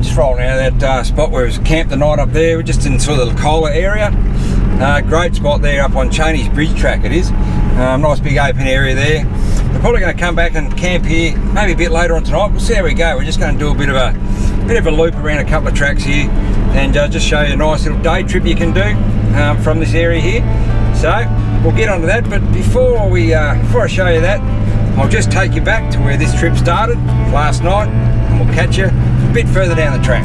just rolling out of that spot where we camped the night up there. We're just in sort of the Licola area. Great spot there up on Cheney's Bridge track it is. Nice big open area there. We're probably going to come back and camp here maybe a bit later on tonight. We'll see how we go. We're just going to do a bit of a loop around a couple of tracks here and just show you a nice little day trip you can do from this area here. So we'll get onto that, but before I show you that, I'll just take you back to where this trip started last night, and we'll catch you a bit further down the track.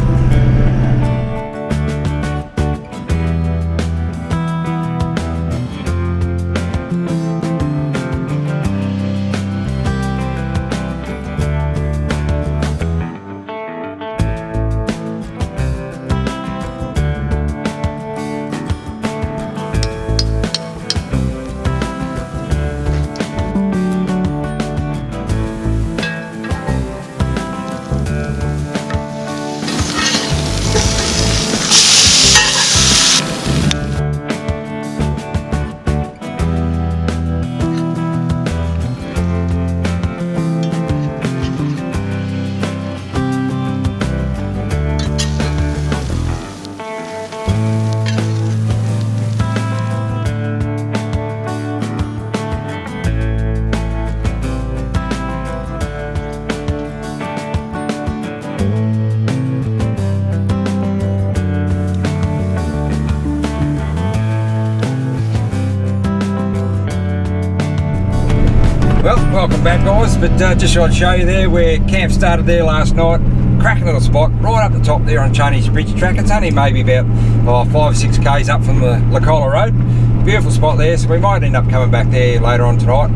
Well, welcome back guys, but just thought I'd show you there where camp started there last night. Cracking little spot, right up the top there on Cheney's Bridge track. It's only maybe about 5 or 6 k's up from the Licola road. Beautiful spot there, so we might end up coming back there later on tonight.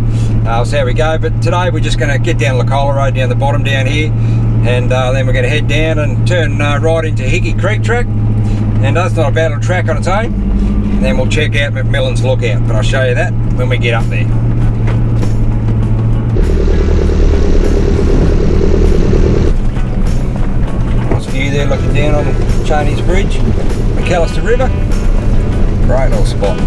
We'll see how we go, but today we're just going to get down Licola road, down the bottom down here, and then we're going to head down and turn right into Hickey Creek track. And that's not a bad little track on its own. And then we'll check out McMillan's Lookout, but I'll show you that when we get up there. View there looking down on Cheney's Bridge, McAllister River. Great little spot.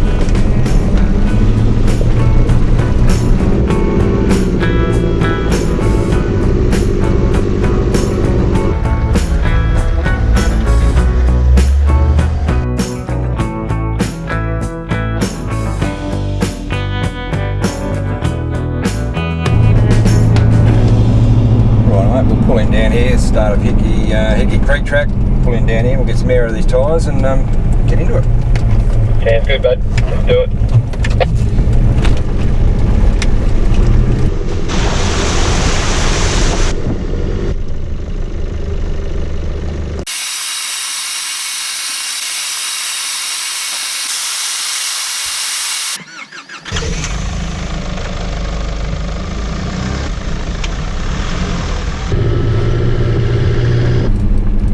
We'll pull in down here, start of Hickey Creek track, pull in down here, we'll get some air out of these tyres and get into it. Sounds good, bud. Let's do it.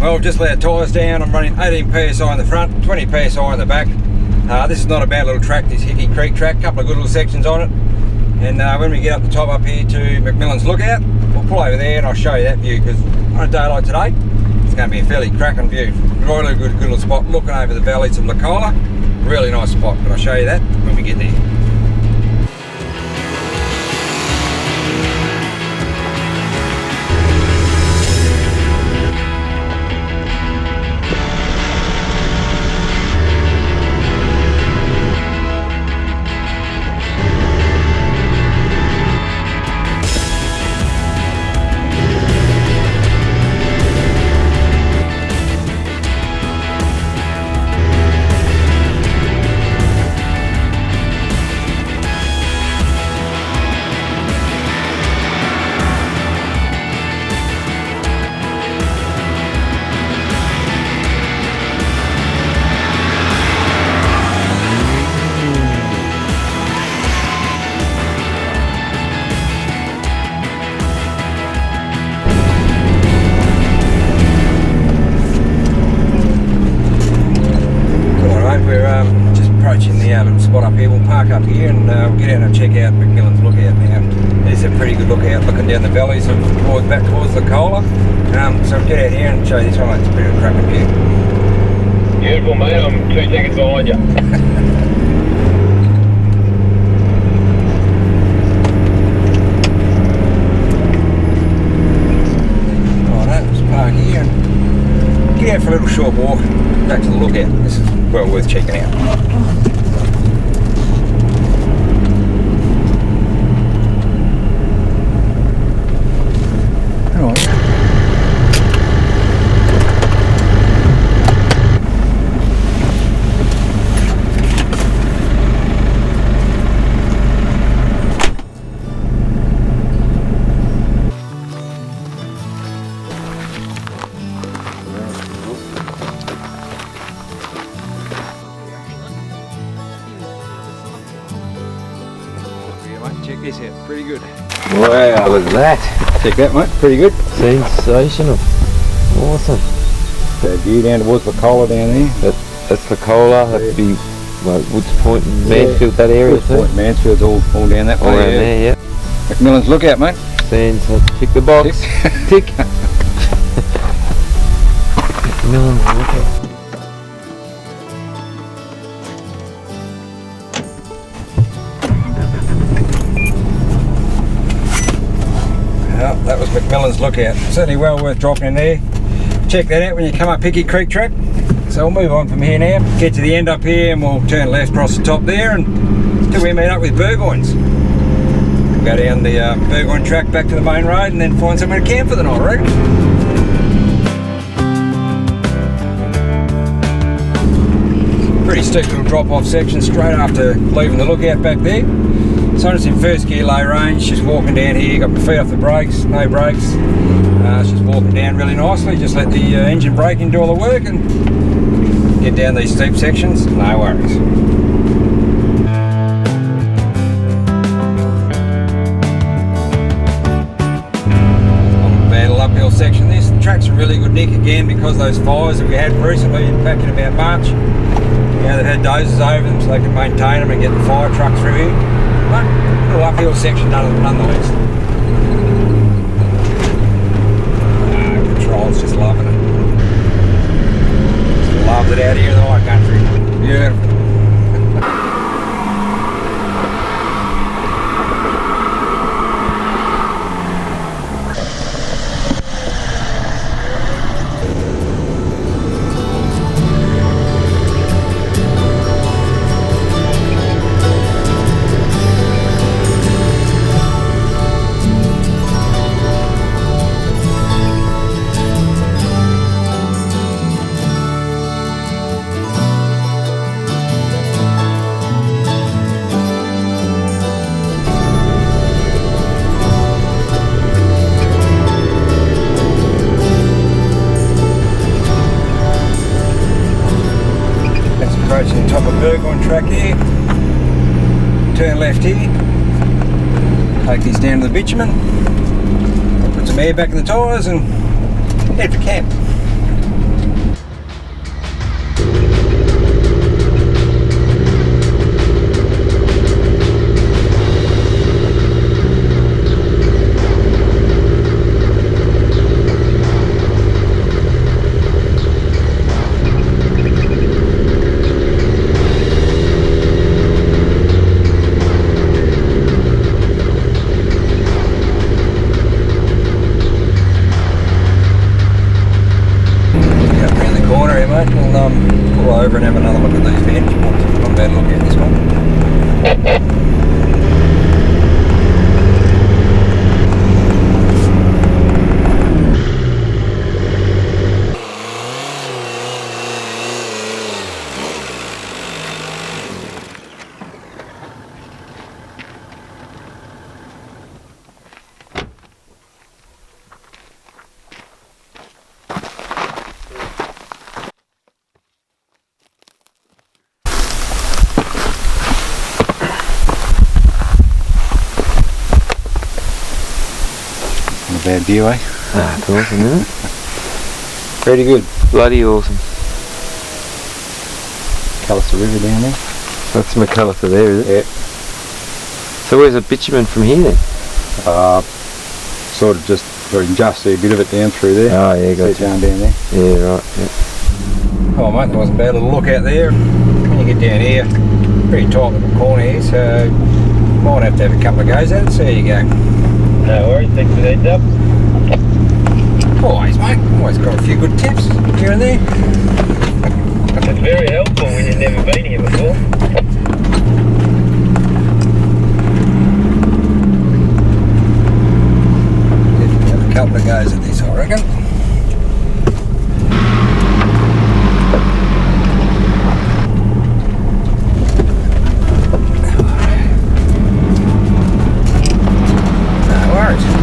Well, we've just let our tyres down. I'm running 18 psi in the front, 20 psi in the back. This is not a bad little track, this Hickey Creek track, couple of good little sections on it. And when we get up the top up here to McMillan's Lookout, we'll pull over there and I'll show you that view, because on a day like today, it's going to be a fairly cracking view. Really good little spot, looking over the valleys of Licola. Really nice spot, but I'll show you that when we get there. Little spot up here. We'll park up here and we'll get out and check out McMillan's Lookout now. It's a pretty good lookout looking down the valleys of back towards Licola. So we'll get out here and show you this one. It's a pretty cracking view. Beautiful, mate. I'm 2 seconds behind you. Righto, let's park here and a little short walk back to the lookout. This is well worth checking out. Check this out, pretty good. Wow, look at that. Check that, mate, pretty good. Sensational. Awesome. That view down towards Licola down there. That's Licola, that'd be like Woods Point and Mansfield, that area Woods Point, Mansfield's all down that way. All around there, yeah. Macmillan's Lookout, mate. Tick the box. Tick. Macmillan's Lookout. Well, that was Macmillan's Lookout. Certainly well worth dropping in there. Check that out when you come up Picky Creek track. So we'll move on from here now. Get to the end up here and we'll turn left across the top there and till we meet up with Burgoynes. We'll go down the Burgoyne track back to the main road and then find somewhere to camp for the night, I reckon. Pretty steep little drop-off section straight after leaving the lookout back there. Sonya's in first gear, low range, she's walking down here, got my feet off the brakes, no brakes. She's walking down really nicely, just let the engine braking do all the work and get down these steep sections, no worries. On the bad little uphill section, this track's a really good nick again because those fires that we had recently back in about March. You know, they've had dozers over them so they can maintain them and get the fire truck through here. But a little uphill section nonetheless. Control's just loving it. Just loves it out here in the High Country. Beautiful. Approaching the top of Burgoyne track here. Turn left here. Take this down to the bitumen. Put some air back in the tyres and head for camp. We'll pull over and have another look at these vantage points. Not a bad look at this one. Not a bad view, eh? Ah, it's awesome, isn't it? Pretty good. Bloody awesome. Callista River down there. That's McAllister there, is it? Yep. So where's the bitumen from here then? Sort of just, you can just see a bit of it down through there. Oh yeah, got down there. Yeah, right. Yeah. Oh mate, there wasn't a bad little look out there. When you get down here, pretty tight little corner here, so might have to have a couple of goes at it, so there you go. No worries, thanks for the heads up. Always, mate. Always got a few good tips here and there. It's very helpful when you've never been here before. Definitely have a couple of goes at this, I reckon. No worries.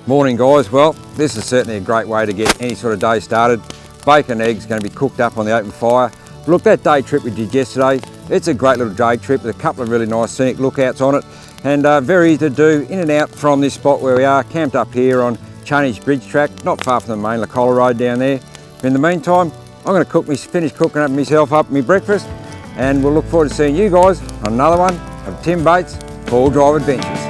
Morning guys, well this is certainly a great way to get any sort of day started. Bacon and eggs going to be cooked up on the open fire. Look, that day trip we did yesterday, it's a great little day trip with a couple of really nice scenic lookouts on it, and very easy to do in and out from this spot where we are, camped up here on Cheney's Bridge Track, not far from the main Licola Road down there. In the meantime, I'm going to finish cooking up myself up my breakfast, and we'll look forward to seeing you guys on another one of Tim Bates' All Drive Adventures.